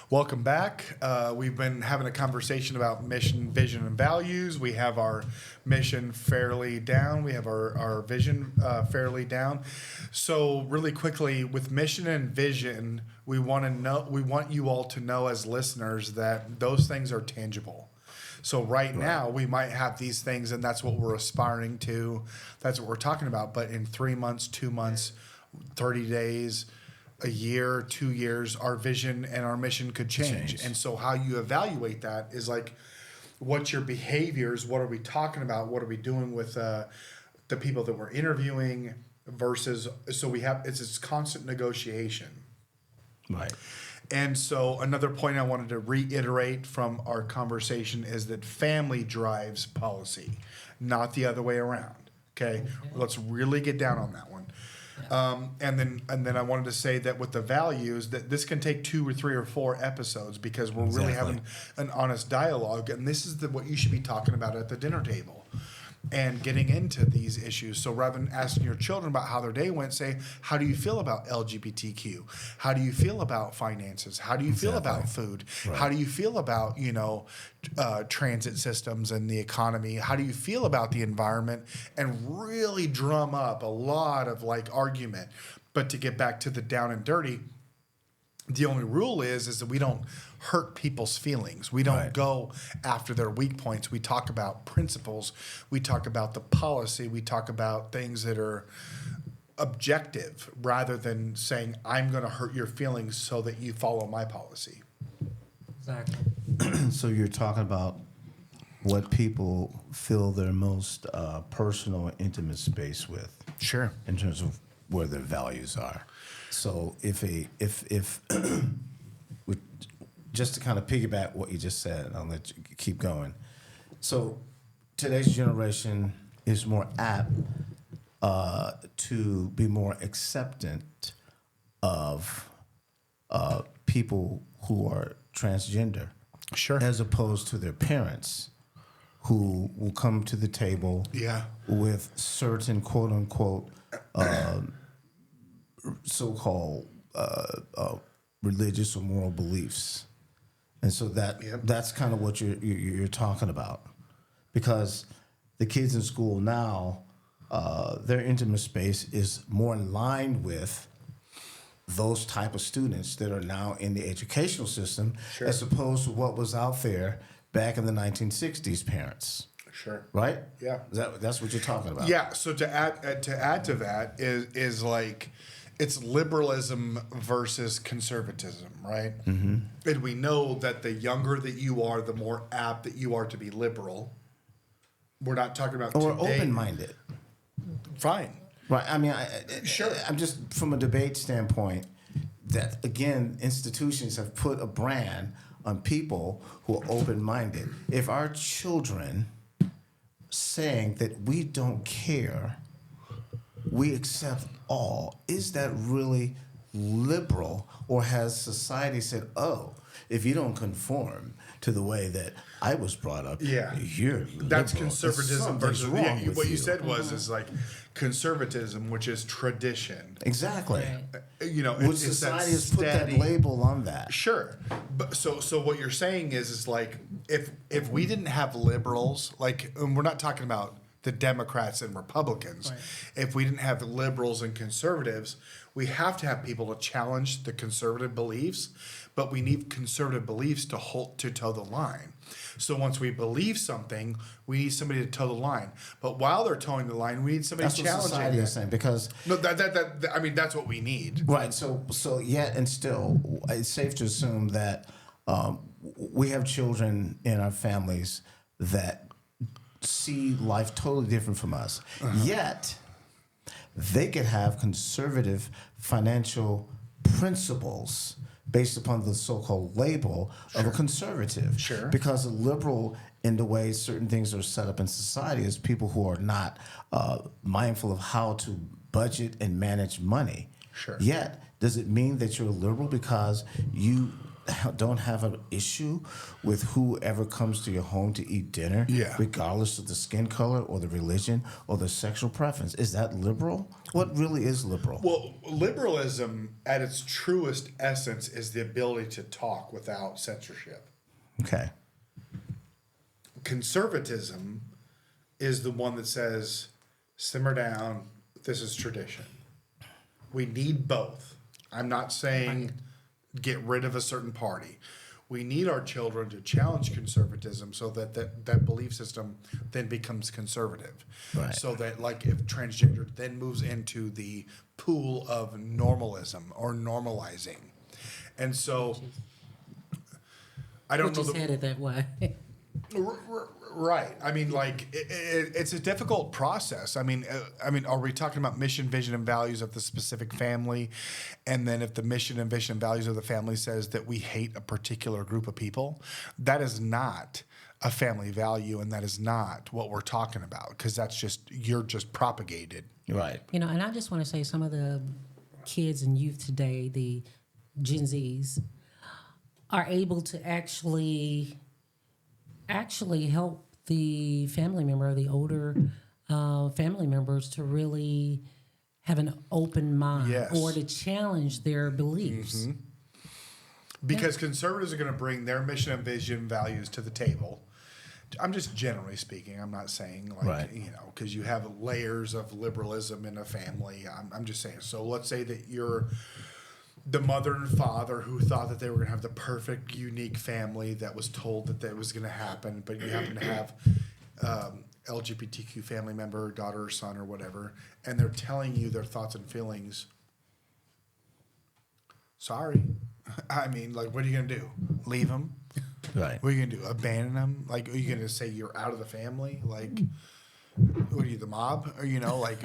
Welcome back. We've been having a conversation about mission, vision, and values. We have our mission fairly down. We have our vision fairly down. So really quickly, with mission and vision, we want you all to know as listeners that those things are tangible. So right now we might have these things, and that's what we're aspiring to. That's what we're talking about. But in 3 months, 2 months, 30 days, a year, 2 years, our vision and our mission could change. And so how you evaluate that is like, what's your behaviors? What are we talking about? What are we doing with the people that we're interviewing versus, so we have, it's this constant negotiation. Right. And so another point I wanted to reiterate from our conversation is that family drives policy, not the other way around. Okay. Let's really get down on that one. And then I wanted to say that with the values, that this can take 2 or 3 or 4 episodes because we're really having an honest dialogue, and this is what you should be talking about at the dinner table and getting into these issues. So rather than asking your children about how their day went, say, how do you feel about LGBTQ? How do you feel about finances? How do you feel about food? Right. How do you feel about, transit systems and the economy? How do you feel about the environment? And really drum up a lot of argument. But to get back to the down and dirty, the only rule is that we don't hurt people's feelings. We don't go after their weak points. We talk about principles. We talk about the policy. We talk about things that are objective rather than saying, I'm going to hurt your feelings so that you follow my policy. Exactly. So you're talking about what people feel their most personal, intimate space with. Sure. In terms of where their values are. So if just to kind of piggyback what you just said, I'll let you keep going. So today's generation is more apt to be more acceptant of people who are transgender, sure, as opposed to their parents, who will come to the table with certain quote unquote so-called religious or moral beliefs. And so that's kind of what you're talking about, because the kids in school now, their intimate space is more in line with those type of students that are now in the educational system, as opposed to what was out there back in the 1960s parents. Sure. Right? Yeah. That's what you're talking about. Yeah. So to add to that is like, it's liberalism versus conservatism, right? Mm-hmm. And we know that the younger that you are, the more apt that you are to be liberal. We're not talking about or open-minded. Fine. Right. I mean, sure. I'm just from a debate standpoint that, again, institutions have put a brand on people who are open-minded. If our children saying that we don't care, we accept all, is that really liberal? Or has society said, oh, if you don't conform to the way that I was brought up, you're liberal. That's conservatism versus wrong what you said is like conservatism, which is tradition. Exactly. Which society has put that label on that. Sure. But so what you're saying is like, if we didn't have liberals, and we're not talking about the Democrats and Republicans. Right. If we didn't have liberals and conservatives, we have to have people to challenge the conservative beliefs, but we need conservative beliefs to toe the line. So once we believe something, we need somebody to toe the line. But while they're towing the line, we need somebody challenging. That's what society is saying, because that's what we need. Right. So yet and still, it's safe to assume that we have children in our families that see life totally different from us. Yet they could have conservative financial principles based upon the so-called label of a conservative. Sure. Because a liberal, in the way certain things are set up in society, is people who are not mindful of how to budget and manage money. Sure. Yet, does it mean that you're a liberal because you don't have an issue with whoever comes to your home to eat dinner, Yeah. regardless of the skin color or the religion or the sexual preference. Is that liberal? What really is liberal? Well, liberalism at its truest essence is the ability to talk without censorship. Okay. Conservatism is the one that says, simmer down, this is tradition. We need both. I'm not saying get rid of a certain party. We need our children to challenge conservatism so that that belief system then becomes conservative. Right. So that, like, if transgender then moves into the pool of normalism or normalizing. And so I don't We know just had it that way. Right. I mean, like, it's a difficult process. I mean, are we talking about mission, vision, and values of the specific family? And then if the mission and vision and values of the family says that we hate a particular group of people, that is not a family value, and that is not what we're talking about, because that's just, you're just propagated. Right. You know, and I just want to say some of the kids and youth today, the Gen Zs, are able to actually help the family member, the older family members, to really have an open mind, Yes. or to challenge their beliefs. Because conservatives are going to bring their mission and vision values to the table. I'm just generally speaking. I'm not saying, like, Right. you know, because you have layers of liberalism in a family. I'm just saying. So let's say that you're the mother and father who thought that they were going to have the perfect, unique family that was told that was going to happen, but you happen to have LGBTQ family member, daughter or son or whatever, and they're telling you their thoughts and feelings. Sorry. I mean, like, what are you going to do? Leave them? Right. What are you going to do? Abandon them? Like, are you going to say you're out of the family? Like, what are you, the mob? Or, you know, like,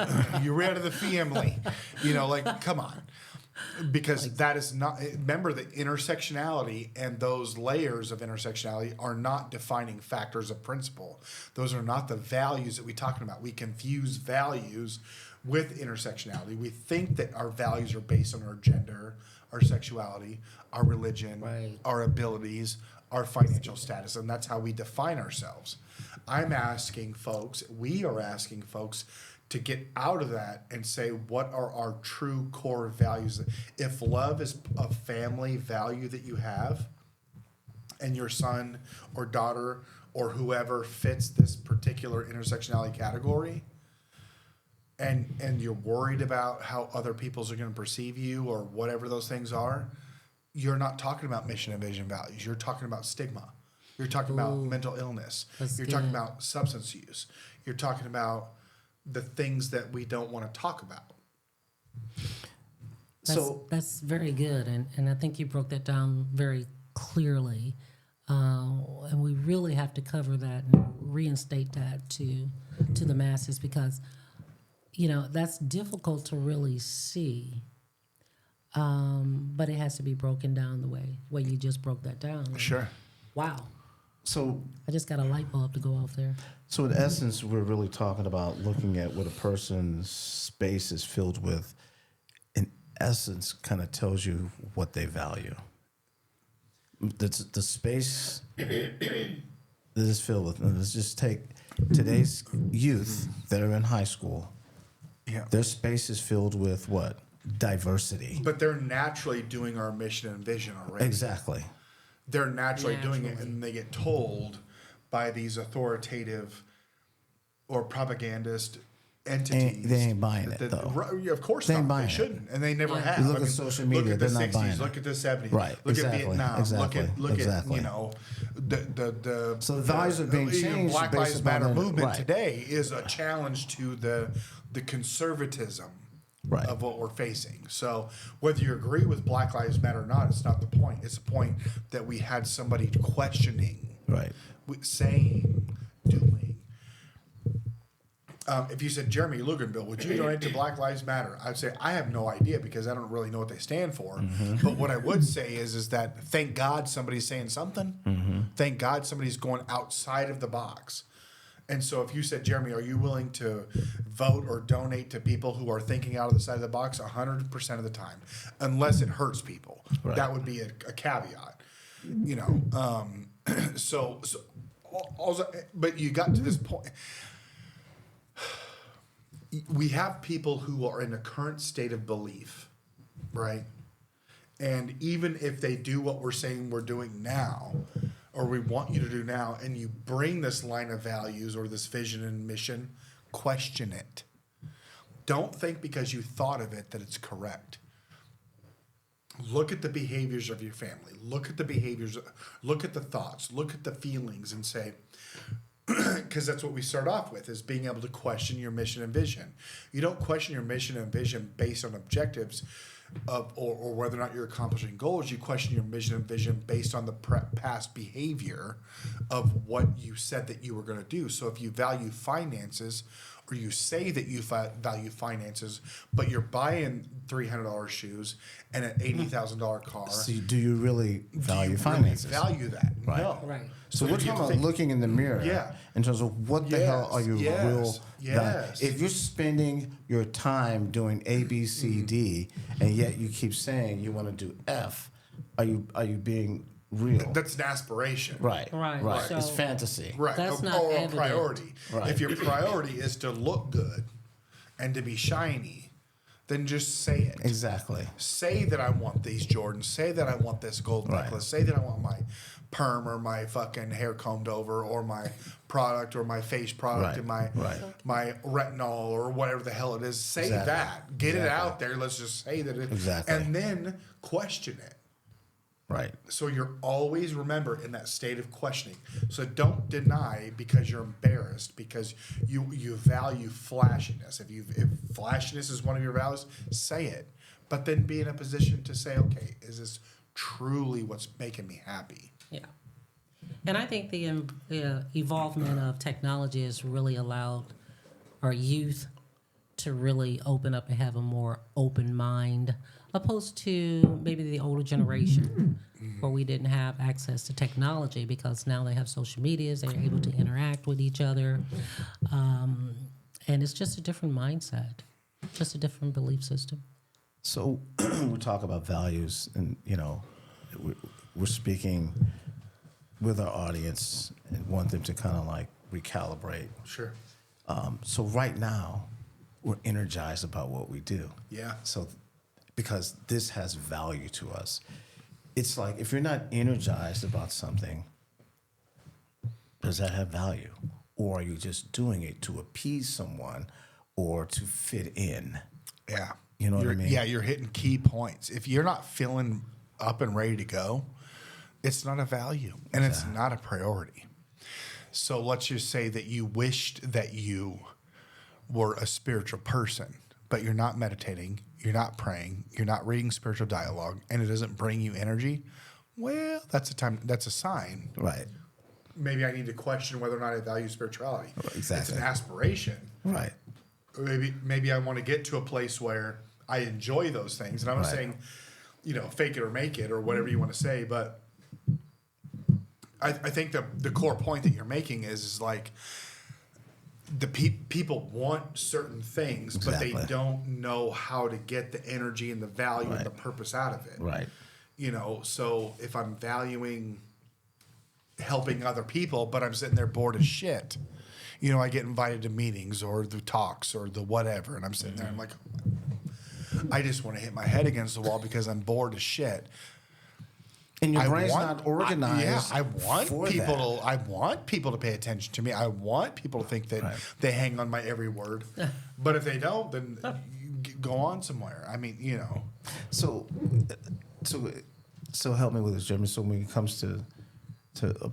you're out of the family. You know, like, come on. Because that is not, remember that intersectionality and those layers of intersectionality are not defining factors of principle. Those are not the values that we're talking about. We confuse values with intersectionality. We think that our values are based on our gender, our sexuality, our religion, Right. our abilities, our financial status, and that's how we define ourselves. I'm asking folks, we are asking folks to get out of that and say, what are our true core values? If love is a family value that you have, and your son or daughter or whoever fits this particular intersectionality category, and you're worried about how other peoples are going to perceive you or whatever those things are, you're not talking about mission and vision values. You're talking about stigma. You're talking about mental illness. That's You're talking good. about substance use. You're talking about the things that we don't want to talk about. That's very good, and I think you broke that down very clearly. And we really have to cover that and reinstate that to the masses, because, you know, that's difficult to really see. But it has to be broken down the way you just broke that down. Sure. Wow. So, I just got a light bulb to go off there. so in essence, we're really talking about looking at what a person's space is filled with. In essence, kind of tells you what they value. The space that is filled with. And let's just take today's youth that are in high school. Yeah. Their space is filled with what? Diversity. But they're naturally doing our mission and vision already. Exactly. They're naturally doing it, Naturally. and they get told by these authoritative or propagandist entities. They ain't buying that- it, that- though. Right, of course They ain't not. buying They it. shouldn't, and they never Yeah. have. You look at social media, look at the they're not 60s, buying it. look at the 70s, Right, look exactly, at Vietnam, exactly, look exactly. at, you know, the So the values are being even changed Black based Lives upon Matter it, movement right. today is a challenge to the conservatism Right. of what we're facing. So whether you agree with Black Lives Matter or not, it's not the point. It's the point that we had somebody questioning, Right. saying, doing. If you said, Jeremy Luganville, would you donate to Black Lives Matter? I'd say, I have no idea, because I don't really know what they stand for. Mm-hmm. But what I would say is that thank God somebody's saying something. Mm-hmm. Thank God somebody's going outside of the box. And so if you said, Jeremy, are you willing to vote or donate to people who are thinking out of the side of the box? 100% of the time, unless it hurts people. Right. That would be a caveat. You know, also, but you got to this point. We have people who are in a current state of belief, right? And even if they do what we're saying we're doing now, or we want you to do now, and you bring this line of values or this vision and mission, question it. Don't think because you thought of it that it's correct. Look at the behaviors of your family. Look at the behaviors, look at the thoughts, look at the feelings, and say, because that's what we start off with, is being able to question your mission and vision. You don't question your mission and vision based on objectives or whether or not you're accomplishing goals. You question your mission and vision based on the past behavior of what you said that you were going to do. So if you value finances, or you say that you value finances, but you're buying $300 shoes and an $80,000 car, So do you really value do you finances? really value that? Right. No. Right. So we're you talking have to about think- looking in the mirror Yeah. in terms of what the hell are your Yes, real yes. values. If you're spending your time doing A, B, C, D, and yet you keep saying you want to do F, are you being real? That's an aspiration. Right. Right, Right. so- It's fantasy. Right. That's or, not or a evident. priority. Right. If your priority is to look good and to be shiny, then just say it. Exactly. Say that I want these Jordans. Say that I want this gold Right. necklace. Say that I want my perm or my fucking hair combed over or my product or my face product Right. and my Right. my retinol or whatever the hell it is. Say Exactly. that. Get it Exactly. out there. Let's just say that it. Exactly. And then question it. Right. So you're always, remember, in that state of questioning. So don't deny because you're embarrassed, because you value flashiness. If flashiness is one of your values, say it. But then be in a position to say, okay, is this truly what's making me happy? Yeah. And I think the evolvement of technology has really allowed our youth to really open up and have a more open mind, opposed to maybe the older generation where we didn't have access to technology, because now they have social medias, they're able to interact with each other. And it's just a different mindset, just a different belief system. So we talk about values, and we're speaking with our audience and want them to kind of like recalibrate. Sure. So right now, we're energized about what we do. Yeah. So because this has value to us, it's like if you're not energized about something, does that have value, or are you just doing it to appease someone or to fit in? Yeah. You know what I mean? Yeah, you're hitting key points. If you're not feeling up and ready to go, it's not a value and it's not a priority. So let's just say that you wished that you were a spiritual person, but you're not meditating, you're not praying, you're not reading spiritual dialogue, and it doesn't bring you energy. Well, that's a sign. Right. Maybe I need to question whether or not I value spirituality. Exactly. It's an aspiration. Right. Maybe I want to get to a place where I enjoy those things. And I'm not Right. saying, fake it or make it or whatever you want to say, but I think the core point that you're making is like the people want certain things, but Exactly. they don't know how to get the energy and the value and Right. the purpose out of it. Right. So if I'm valuing helping other people, but I'm sitting there bored as shit, I get invited to meetings or the talks or the whatever, and I'm sitting there, I'm like, I just want to hit my head against the wall because I'm bored as shit. And your brain's not organized. I want for people that. to. I want people to pay attention to me. I want people to think that Right. they hang on my every word. But if they don't, then you go on somewhere. I mean, So help me with this, Jeremy. So when it comes to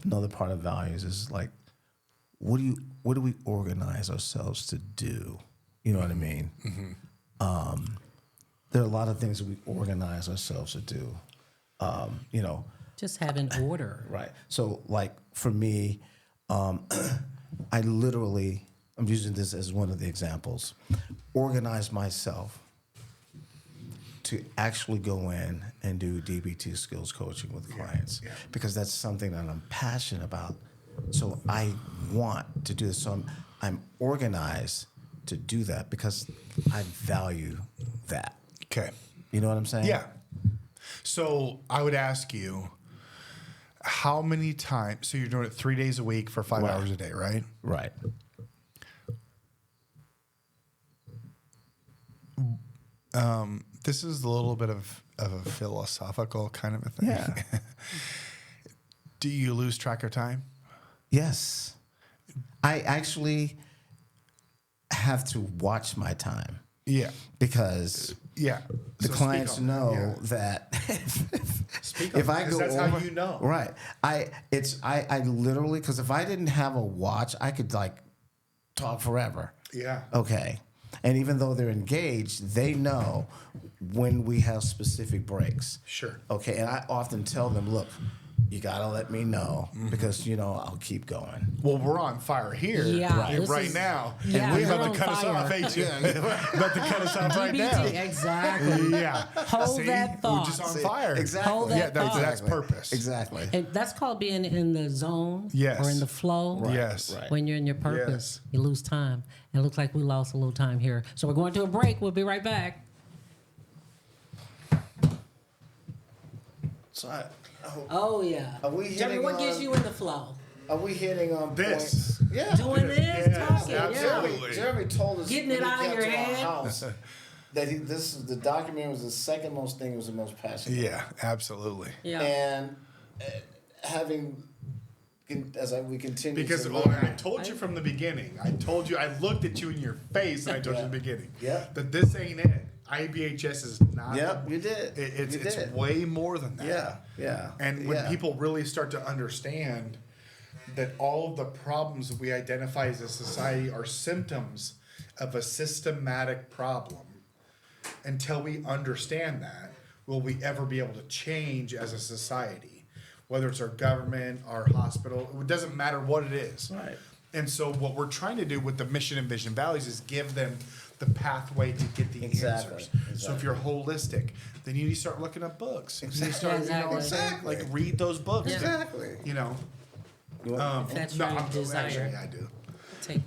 another part of values, is like, what do we organize ourselves to do? You know what I mean? Mm-hmm. There are a lot of things that we organize ourselves to do. Just have an order. Right. So, like for me, I'm using this as one of the examples, organize myself to actually go in and do DBT skills coaching with clients, because that's something that I'm passionate about. So I want to do this. So I'm organized to do that because I value that. okay. You know what I'm saying? Yeah. So I would ask you, How many times? So you're doing it 3 days a week for 5 Right. hours a day, right? Right. This is a little bit of a philosophical kind of a thing. Yeah. Do you lose track of time? Yes. I actually have to watch my time Yeah. because Yeah. the So clients speak on that. know Yeah. that Speak on if that, I 'cause go that's over, how you know. right, I literally, because if I didn't have a watch, I could like talk forever. Yeah. Okay. And even though they're engaged, they know when we have specific breaks. Sure. Okay. And I often tell them, look, you got to let me know Mm-hmm. because, I'll keep going. Well, we're on fire here Yeah, this right is- now. yeah, and we you're about to on cut us fire. off, ain't you? About to cut us off right now. DBT, exactly. Yeah. Hold See? that thought. We're just on fire. Exactly. Hold that Yeah, that's Exactly. purpose. Exactly. And that's called being in the zone Yes. or in the flow. Yes. Right. When you're in your purpose, Yes. you lose time. It looks like we lost a little time here. So we're going to a break. We'll be right back. So I hope, Oh, yeah. Are we Jeremy, hitting what gets on- you in the flow? are we hitting on This. point? Yeah. Doing this, Yes, talking, absolutely. yeah. Jeremy told us Getting when it he out of came your to our head. house that the document was the second most thing he was the most passionate. Yeah, absolutely. Yeah. And having we continue Because to I told you from the beginning. I told you. I looked at you in your face, and I told you in the beginning. Yep. That this ain't it. IBHS is not. Yep, you did. It's You it's did. way more than that. Yeah. And when yeah. people really start to understand that all of the problems that we identify as a society are symptoms of a systematic problem, until we understand that, will we ever be able to change as a society? Whether it's our government, our hospital, it doesn't matter what it is. Right. And so what we're trying to do with the mission and vision values is give them the pathway to get the Exactly, answers. So if you're holistic, then you need to start looking up books. You need to start, you know what I'm saying? Exactly. Like read those books. Yeah. Exactly. You know. You want- That's no, your I'm desire. actually, I do. Take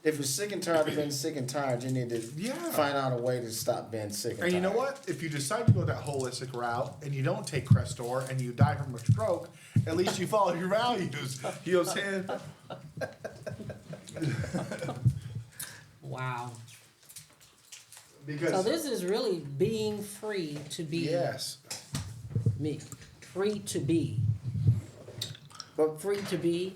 if you're sick and tired of being sick and tired, you need to Yeah. find out a way to stop being sick and And you tired. know what? If you decide to go that holistic route and you don't take Crestor and you die from a stroke, at least you follow your values. You know what I'm saying? Wow. Because So this is really being free to be yes, me. Free to be. But Free to be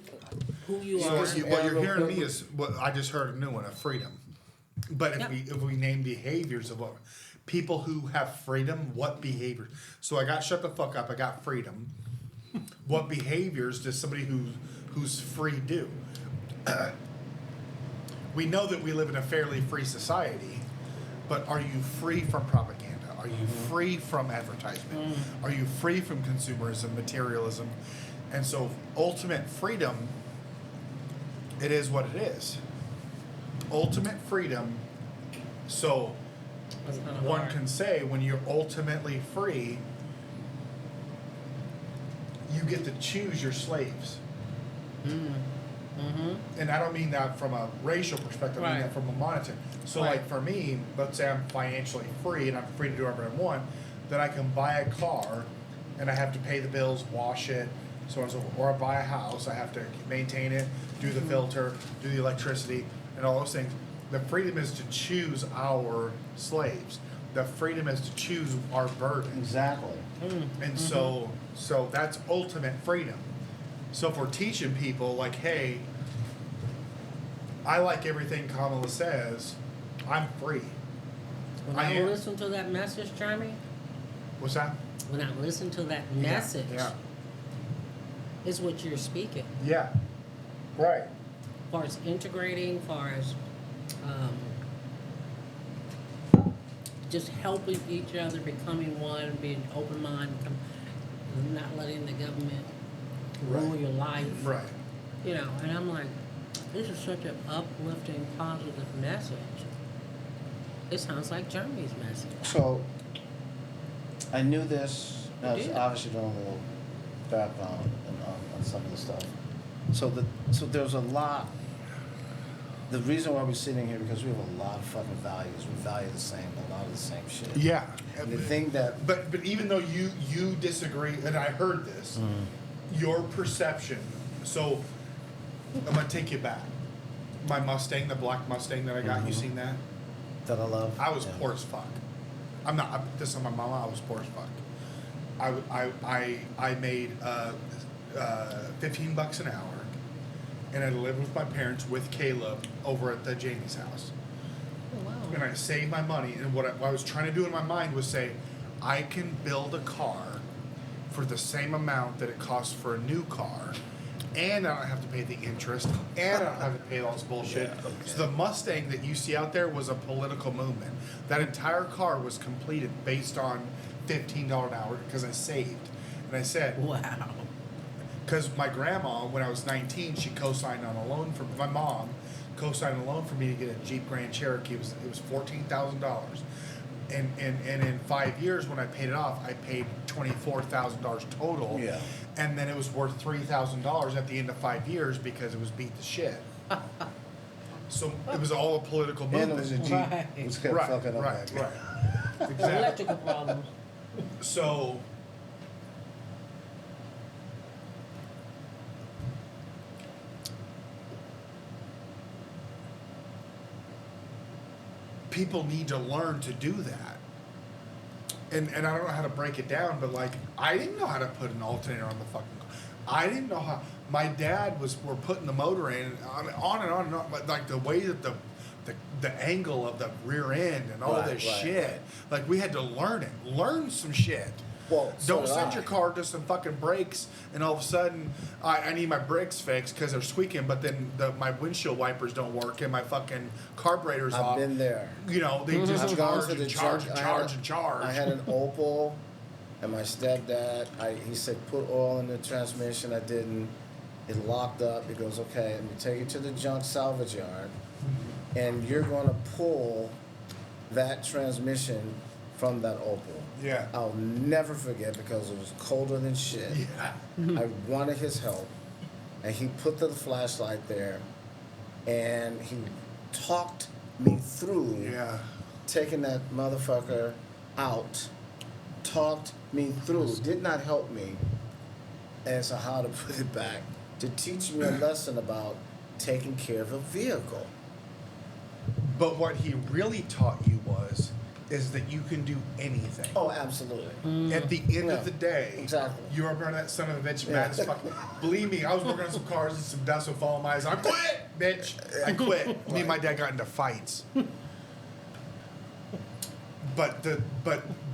who you so are. what you're hearing me is what I just heard a new one of freedom. But Yep. if we name behaviors of what people who have freedom, what behaviors? So I got shut the fuck up. I got freedom. What behaviors does somebody who's free do? We know that we live in a fairly free society, but are you free from propaganda? Are you free from advertisement? Are you free from consumerism, materialism? And so ultimate freedom, it is what it is. Ultimate freedom. So That's kinda one hard. can say when you're ultimately free, you get to choose your slaves. And I don't mean that from a racial perspective, I mean Right. that from a monetary. So Right. like for me, let's say I'm financially free and I'm free to do whatever I want, then I can buy a car and I have to pay the bills, wash it, so on and so forth. Or I buy a house, I have to maintain it, do the filter, do the electricity, and all those things. The freedom is to choose our slaves. The freedom is to choose our burden. exactly. And so that's ultimate freedom. So if we're teaching people like, hey, I like everything Kamala says, I'm free. When I I am. listen to that message, Jeremy, What's that? when I listen to that message, Yeah. is what you're speaking. Yeah. Right. Far as integrating, far as just helping each other, becoming one, being open minded, not letting the government rule Right. your life. Right. You know, and I'm like, this is such an uplifting, positive message. It sounds like Jeremy's message. So I knew this. I was did. obviously doing a little background on some of the stuff. So there's a lot the reason why we're sitting here because we have a lot of fucking values. We value a lot of the same shit. Yeah. And the thing that But even though you disagree, and I heard this, your perception. So I'm gonna take you back. My Mustang, the black Mustang that I got. You seen that? I love. I was poor as fuck. This is my mama. I was poor as fuck. I made $15 an hour, and I lived with my parents with Caleb over at the Jamie's house. Oh, wow. And I saved my money, and what I was trying to do in my mind was say, I can build a car for the same amount that it costs for a new car, and I don't have to pay the interest, and I don't have to pay all this bullshit. Yeah, okay. So the Mustang that you see out there was a political movement. That entire car was completed based on $15 an hour because I saved. And I said, Wow. because my grandma, when I was 19, she co-signed on a loan for my mom, co-signed a loan for me to get a Jeep Grand Cherokee. It was $14,000, and in 5 years when I paid it off, I paid $24,000 total. Yeah. And then it was worth $3,000 at the end of 5 years because it was beat to shit. So it was all a political And movement. it was a Jeep. Right. Which kept Right, fucking up. right, that guy. right. Exactly. Electrical problems. So people need to learn to do that. And I don't know how to break it down, but like I didn't know how to put an alternator on the fucking car. I didn't know how. My dad were putting the motor in on and on and on, but like the way that the angle of the rear end and all Right, this right, shit. right. Like we had to learn some shit. Well, so Don't did send I. your car to some fucking brakes, and all of a sudden I need my brakes fixed because they're squeaking, but then my windshield wipers don't work and my fucking carburetor's off. I've been there. You know, they just I've gone charge to the and charge junk. and charge and charge. I had an Opal, and my stepdad, he said, put oil in the transmission. I didn't. It locked up. He goes, okay, let me take it to the junk salvage yard, and you're going to pull that transmission from that Opal. Yeah. I'll never forget because it was colder than shit. Yeah. I wanted his help, and he put the flashlight there, and he talked me through Yeah. taking that motherfucker out. Talked me through. Did not help me as to how to put it back. To teach me a lesson about taking care of a vehicle. But what he really taught you is that you can do anything. Oh, absolutely. At the end Yeah, of the day, exactly. you were burning that son of a bitch Yeah. mad as fuck. Believe me, I was working on some cars and some dust would fall in my eyes. I quit, bitch. I quit. Me and my dad got into fights. But the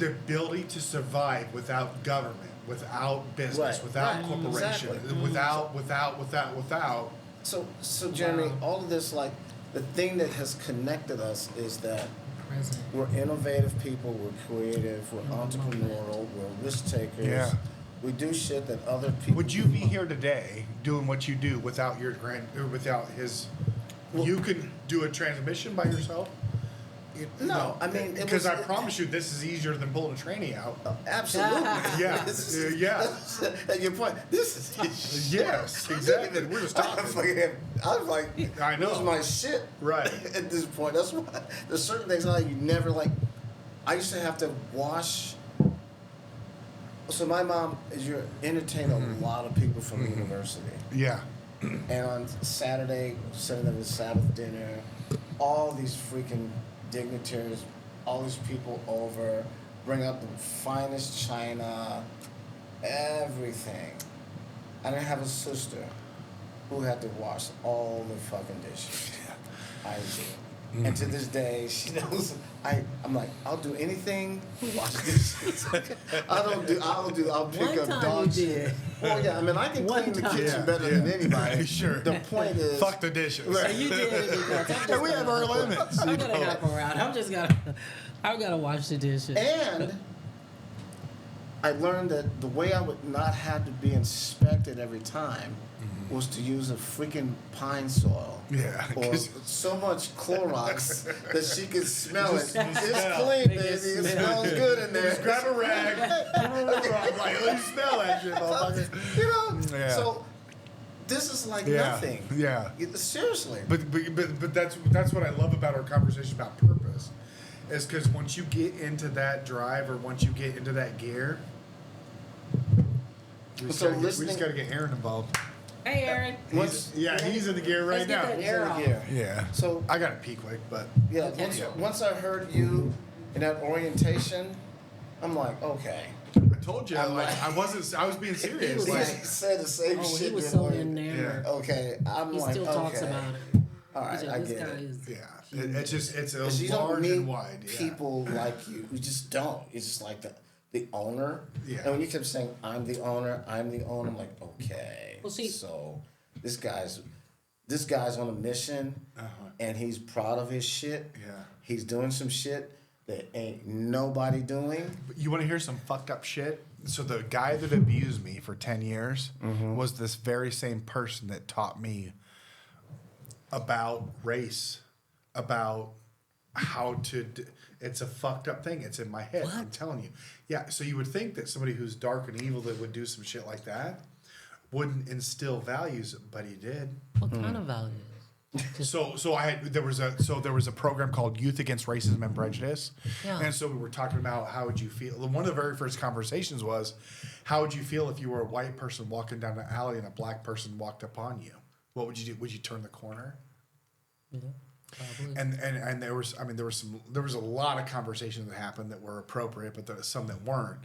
ability to survive without government, without business, Right. without Right. corporation, Exactly. without. So Jeremy, all of this, like, the thing that has connected us is that Present. we're innovative people, we're creative, we're entrepreneurial, we're risk takers. Yeah. We do shit that other people. Would you be here today doing what you do without without his? You can do a transmission by yourself. No, I mean, it because was- I promise you, this is easier than pulling a tranny out. Absolutely. Yeah, This is- yeah. At your point, this is Yes, exactly. We're just talking. I was like, I know. lose my shit. Right. At this point, that's why there's certain things like you never like. I used to have to wash. So my mom is entertain a lot of people from the university, Yeah. and on Saturday, sending them to Sabbath dinner, all these freaking dignitaries, all these people over, bring out the finest china, everything. I didn't have a sister who had to wash all the fucking dishes. I did. And to this day, she knows. I'm like, I'll do anything. Wash dishes. I'll pick One up time dog you shit. did. Well, yeah. I mean, I can One clean the time. kitchen Yeah, better yeah. than anybody. Sure. The point is, Fuck the dishes. Right. You did it because And we have our limits. I'm gonna help around. I've gotta wash the dishes. And I learned that the way I would not have to be inspected every time was to use a freaking pine soil. Yeah, Or 'cause- so much Clorox that she could smell it. Just It's smell. clean, They baby. just It smell. smells good in there. Just grab a rag. Like, let me smell that shit, motherfucker. You know? Yeah. So This is like Yeah. nothing. Yeah. Seriously. But that's what I love about our conversation about purpose, is because once you get into that drive or once you get into that gear, we just gotta get Aaron involved. Hey, Aaron. He's in the gear right Let's get now. that air off. Yeah. So I got to pee quick, but yeah, Okay. once I heard you in that orientation, I'm like, okay. I told you, I'm like, like- I was being He serious. was Like, said the same Oh, shit. he was in so orient- enamored. Okay, I'm He like, still okay. talks about it. All right, He's like, I this get guy it. is. yeah, it's a 'Cause you don't large meet and wide. Yeah. people like you. You just don't. It's just like the owner. Yeah. And when you kept saying, I'm the owner, I'm like, okay. Well, see- so this guy's on a mission, and he's proud of his shit. Yeah. He's doing some shit that ain't nobody doing. You want to hear some fucked up shit? So the guy that abused me for 10 years was this very same person that taught me about race, about how to. It's a fucked up thing. It's in my head. I'm telling you. Yeah. So you would think that somebody who's dark and evil that would do some shit like that wouldn't instill values, but he did. What kind of values? So there was a program called Youth Against Racism and Prejudice, Yeah. and so we were talking about how would you feel. One of the very first conversations was, how would you feel if you were a white person walking down the alley and a black person walked upon you? What would you do? Would you turn the corner? Yeah, probably. And there was a lot of conversations that happened that were appropriate, but there were some that weren't.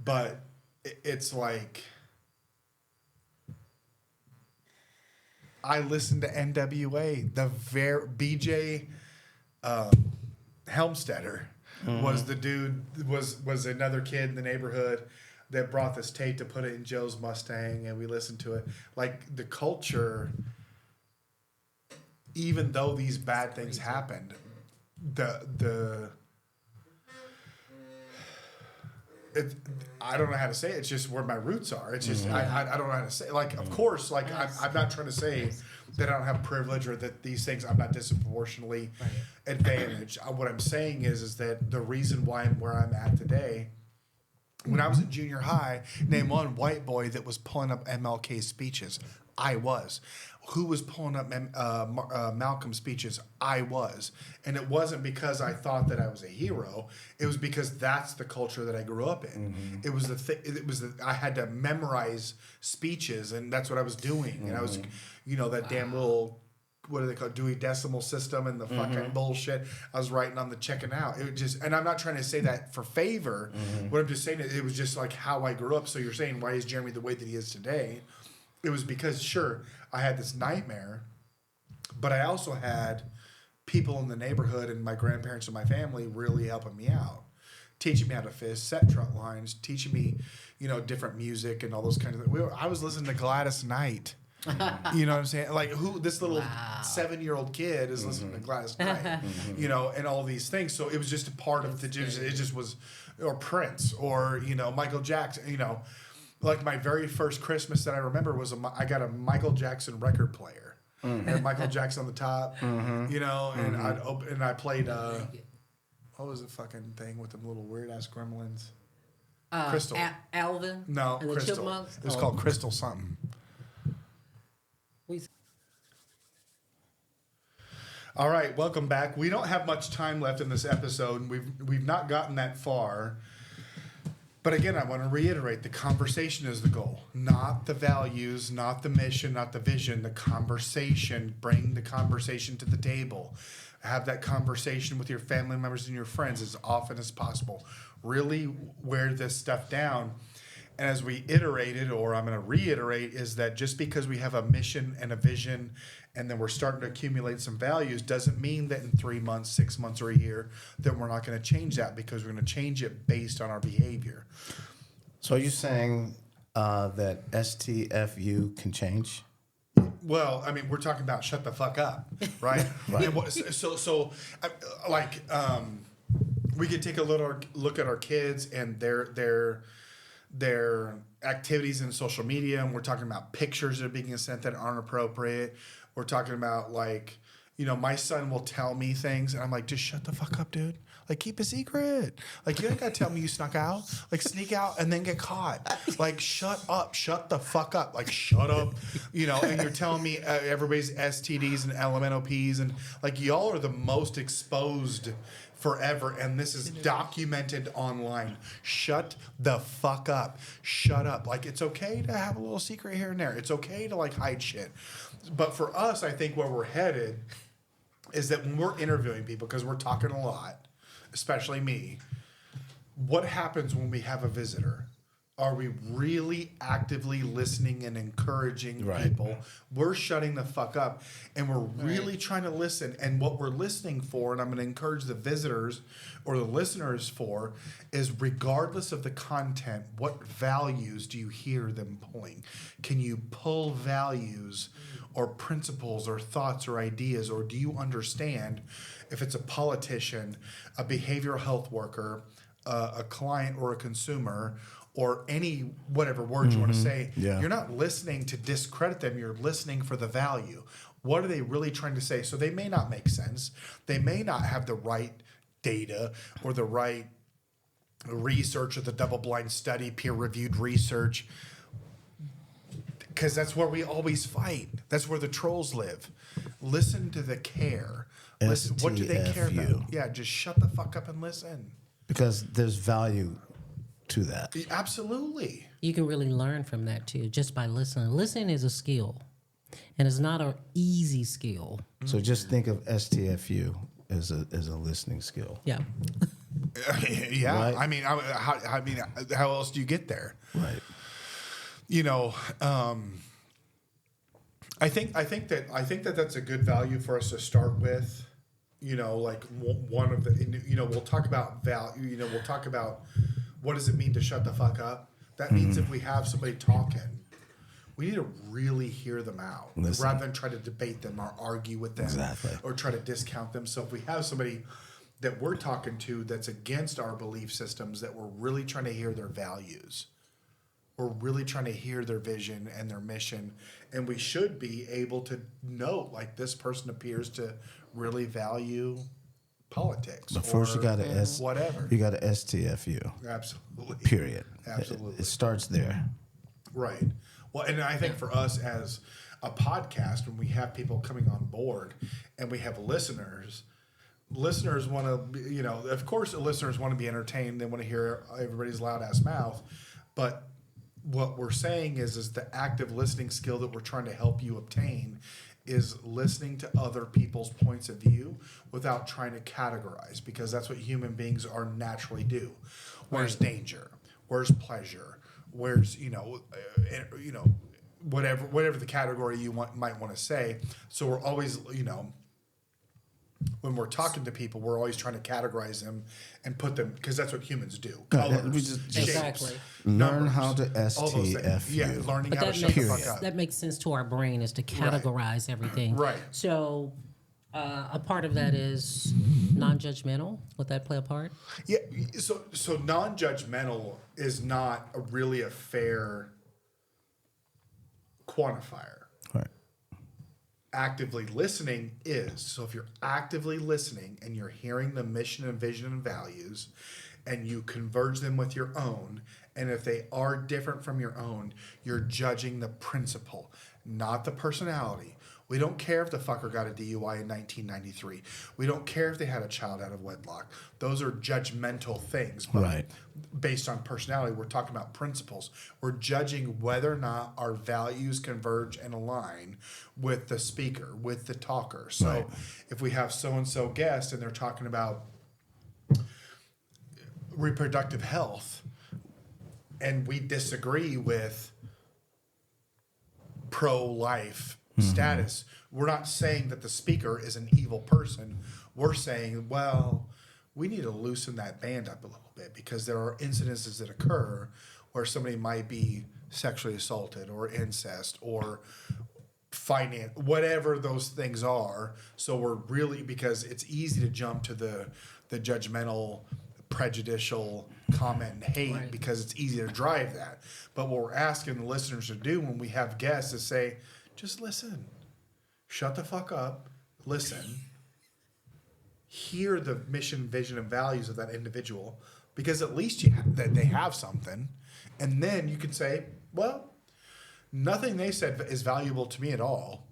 But it's like, I listened to NWA. The BJ Helmstetter was the dude. Was another kid in the neighborhood that brought this tape to put it in Joe's Mustang, and we listened to it. Like, the culture, even though these bad things happened, I don't know how to say it. It's just where my roots are. It's just I don't know how to say it. Like, of course, like I'm not trying to say that I don't have privilege or that these things I'm not disproportionately advantaged. What I'm saying is that the reason why I'm where I'm at today. When I was in junior high, name one white boy that was pulling up MLK speeches. I was. Who was pulling up Malcolm's speeches? I was. And it wasn't because I thought that I was a hero. It was because that's the culture that I grew up in. Mm-hmm. It was I had to memorize speeches, and that's what I was doing. And I was, that damn little, what do they call it, Dewey Decimal System and the fucking bullshit I was writing on the checking out. It just, and I'm not trying to say that for favor. What I'm just saying is it was just like how I grew up. So you're saying, why is Jeremy the way that he is today? It was because, sure, I had this nightmare, but I also had people in the neighborhood and my grandparents and my family really helping me out, teaching me how to fish, set truck lines, teaching me, different music and all those kinds of things. I was listening to Gladys Knight. You know what I'm saying? Like, this little 7-year-old kid is listening to Gladys Knight, and all these things. So it was just a part of it just was, or Prince, or, Michael Jackson, Like, my very first Christmas that I remember was I got a Michael Jackson record player. And Michael Jackson on the top, and I played, what was the fucking thing with them little weird-ass gremlins? Crystal. Alvin? No, and the Crystal. Chipmunks? It was called Crystal something. All right, welcome back. We don't have much time left in this episode. We've not gotten that far. But again, I want to reiterate, the conversation is the goal, not the values, not the mission, not the vision, the conversation. Bring the conversation to the table. Have that conversation with your family members and your friends as often as possible. Really wear this stuff down. And as we iterated, or I'm going to reiterate, is that just because we have a mission and a vision and then we're starting to accumulate some values doesn't mean that in 3 months, 6 months, or a year that we're not going to change that, because we're going to change it based on our behavior. So are you saying that STFU can change? Well, I mean, we're talking about shut the fuck up, right? Right. And we could take a little look at our kids and their activities in social media, and we're talking about pictures that are being sent that aren't appropriate. We're talking about, my son will tell me things, and I'm like, just shut the fuck up, dude. Like, keep a secret. Like, you ain't got to tell me you snuck out. Like, sneak out and then get caught. Like, shut up. Shut the fuck up. Like, shut up. You know, and you're telling me everybody's STDs and LMNOPs. And, like, y'all are the most exposed forever, and this is documented online. Shut the fuck up. Shut up. Like, it's okay to have a little secret here and there. It's okay to, like, hide shit. But for us, I think where we're headed is that when we're interviewing people, because we're talking a lot, especially me, what happens when we have a visitor? Are we really actively listening and encouraging people? We're shutting the fuck up, and we're really trying to listen. And what we're listening for, and I'm going to encourage the visitors or the listeners for, is regardless of the content, what values do you hear them pulling? Can you pull values or principles or thoughts or ideas, or do you understand if it's a politician, a behavioral health worker, a client or a consumer, or any whatever word you want to say, you're not listening to discredit them. You're listening for the value. What are they really trying to say? So they may not make sense. They may not have the right data or the right research or the double-blind study, peer-reviewed research, because that's where we always fight. That's where the trolls live. Listen to the care. Listen, what do they care about? Yeah, just shut the fuck up and listen. Because there's value to that. Absolutely. You can really learn from that too, just by listening. Listening is a skill, and it's not an easy skill. So just think of STFU as a listening skill. Yeah. Yeah. Right. I mean, how else do you get there? Right. You know, I think that that's a good value for us to start with. You know, like one of the, you know, we'll talk about value. You know, we'll talk about what does it mean to shut the fuck up. That means if we have somebody talking, we need to really hear them out rather than try to debate them or argue with them or try to discount them. So if we have somebody that we're talking to that's against our belief systems, that we're really trying to hear their values. We're really trying to hear their vision and their mission. And we should be able to note, like, this person appears to really value politics. But first you got to whatever. You got to STFU. Absolutely. Period. Absolutely. It starts there. Right. Well, and I think for us as a podcast, when we have people coming on board and we have listeners want to, you know, of course, listeners want to be entertained. They want to hear everybody's loud ass mouth. But what we're saying is the active listening skill that we're trying to help you obtain is listening to other people's points of view without trying to categorize, because that's what human beings are naturally do. Where's danger? Where's pleasure? Where's, whatever the category you might want to say. So we're always, you know, when we're talking to people, we're always trying to categorize them and put them, because that's what humans do. Colors, shapes, Exactly. Learn numbers, how to all those things. STFU. Yeah, learning But how to shut the fuck up. that makes sense to our brain, is to categorize everything. Right. So a part of that is non-judgmental. Would that play a part? Yeah, so non-judgmental is not really a fair quantifier. Right. Actively listening is. So if you're actively listening and you're hearing the mission and vision and values and you converge them with your own, and if they are different from your own, you're judging the principle, not the personality. We don't care if the fucker got a DUI in 1993. We don't care if they had a child out of wedlock. Those are judgmental things. But based on personality, we're talking about principles. We're judging whether or not our values converge and align with the speaker, with the talker. So if we have so-and-so guest and they're talking about reproductive health and we disagree with pro-life status, we're not saying that the speaker is an evil person. We're saying, well, we need to loosen that band up a little bit, because there are incidences that occur where somebody might be sexually assaulted or incest or finance, whatever those things are. So we're really, because it's easy to jump to the judgmental, prejudicial comment and hate, because it's easy to drive that. But what we're asking the listeners to do when we have guests is say, just listen. Shut the fuck up. Listen. hear the mission, vision, and values of that individual, because at least you that they have something, and then you can say, well, nothing they said is valuable to me at all.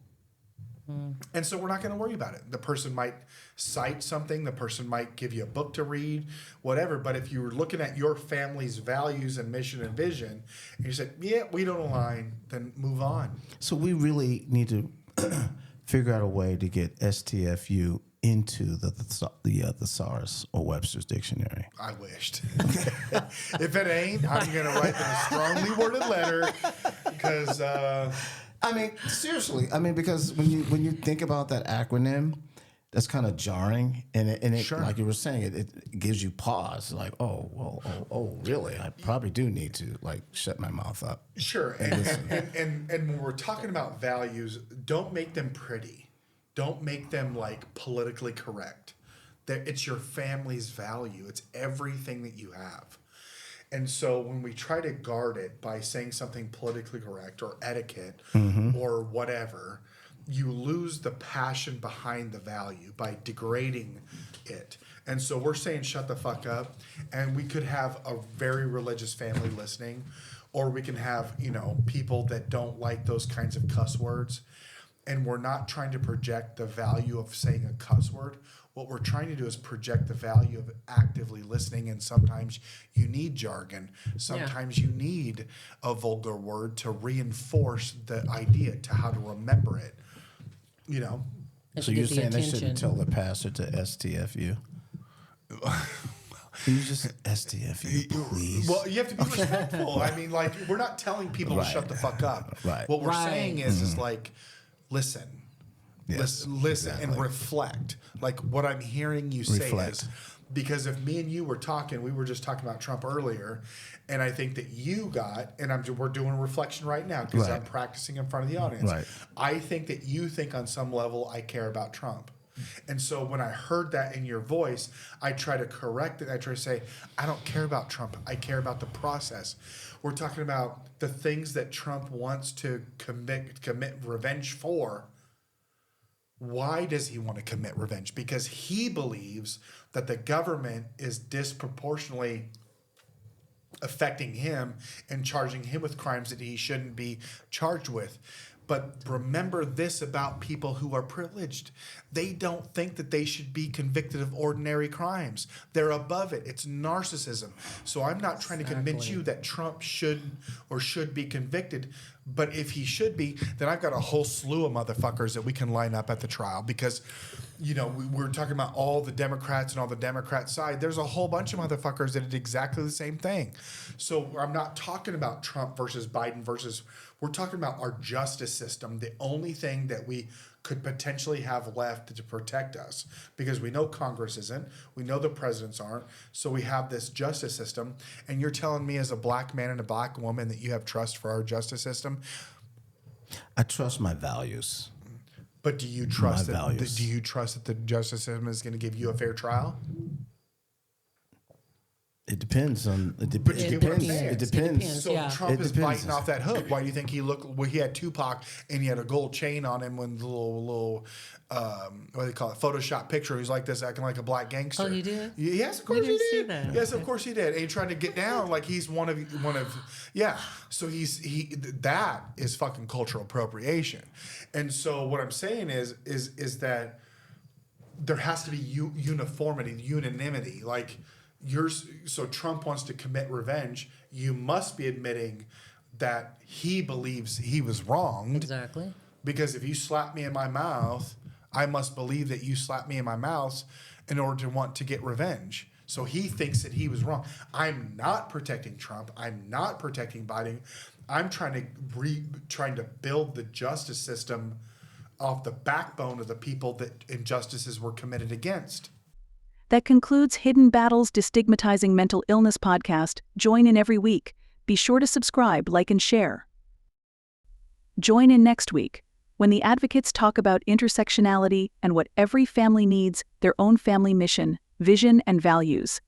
And so we're not going to worry about it. The person might cite something, the person might give you a book to read, whatever. But if you were looking at your family's values and mission and vision, and you said, yeah, we don't align, then move on. So we really need to figure out a way to get STFU into the thesaurus or Webster's dictionary. I wished. If it ain't, I'm going to write them a strongly worded letter because... I mean, seriously. I mean, because when you think about that acronym, that's kind of jarring, and it Sure. like you were saying, it gives you pause. Like, oh, really? I probably do need to like shut my mouth up. Sure. And when we're talking about values, don't make them pretty. Don't make them like politically correct. It's your family's value. It's everything that you have. And so when we try to guard it by saying something politically correct or etiquette or whatever, you lose the passion behind the value by degrading it. And so we're saying shut the fuck up, and we could have a very religious family listening, or we can have, people that don't like those kinds of cuss words. And we're not trying to project the value of saying a cuss word. What we're trying to do is project the value of actively listening. And sometimes you need jargon. Sometimes you need a vulgar word to reinforce the idea, to how to remember it. And So to you're get the saying they attention. shouldn't tell the pastor to STFU? Can you just STFU, please? Well, you have to be respectful. I mean, like, we're not telling people to shut the fuck up. Right. What we're Right. saying is like, listen. Yes, Listen and exactly. reflect. Like what I'm hearing you say Reflect. is, because if me and you were talking, we were just talking about Trump earlier, and I think that you got, and we're doing a reflection right now because Right. I'm practicing in front of the audience. Right. I think that you think on some level I care about Trump. And so when I heard that in your voice, I try to correct it. I try to say, I don't care about Trump. I care about the process. We're talking about the things that Trump wants to commit revenge for. Why does he want to commit revenge? Because he believes that the government is disproportionately affecting him and charging him with crimes that he shouldn't be charged with. But remember this about people who are privileged. They don't think that they should be convicted of ordinary crimes. They're above it. It's narcissism. So I'm not trying to convince you that Trump should be convicted. But if he should be, then I've got a whole slew of motherfuckers that we can line up at the trial because, we're talking about all the Democrats and all the Democrat side. There's a whole bunch of motherfuckers that did exactly the same thing. So I'm not talking about Trump versus Biden we're talking about our justice system, the only thing that we could potentially have left to protect us, because we know Congress isn't, we know the presidents aren't, so we have this justice system. And you're telling me as a black man and a black woman that you have trust for our justice system? I trust my values. But do you trust My values. do you trust that the justice system is going to give you a fair trial? It depends on. It But you get what I'm depends. saying. It It depends. depends. So Yeah. Trump It is depends. biting off that hook. Why do you think he he had Tupac and he had a gold chain on him with the little what do they call it, Photoshop picture? He's like this, acting like a black gangster. Oh, he did? Yes, of course he didn't see did. that. Yes, of course he did. And he tried to get down like he's one of yeah. So that is fucking cultural appropriation. And so what I'm saying is that there has to be uniformity, unanimity. Like so Trump wants to commit revenge. You must be admitting that he believes he was wronged. Exactly. Because if you slap me in my mouth, I must believe that you slapped me in my mouth in order to want to get revenge. So he thinks that he was wrong. I'm not protecting Trump. I'm not protecting Biden. I'm trying to build the justice system off the backbone of the people that injustices were committed against. That concludes Hidden Battles Destigmatizing Mental Illness podcast. Join in every week. Be sure to subscribe, like, and share. Join in next week when the advocates talk about intersectionality and what every family needs, their own family mission, vision, and values.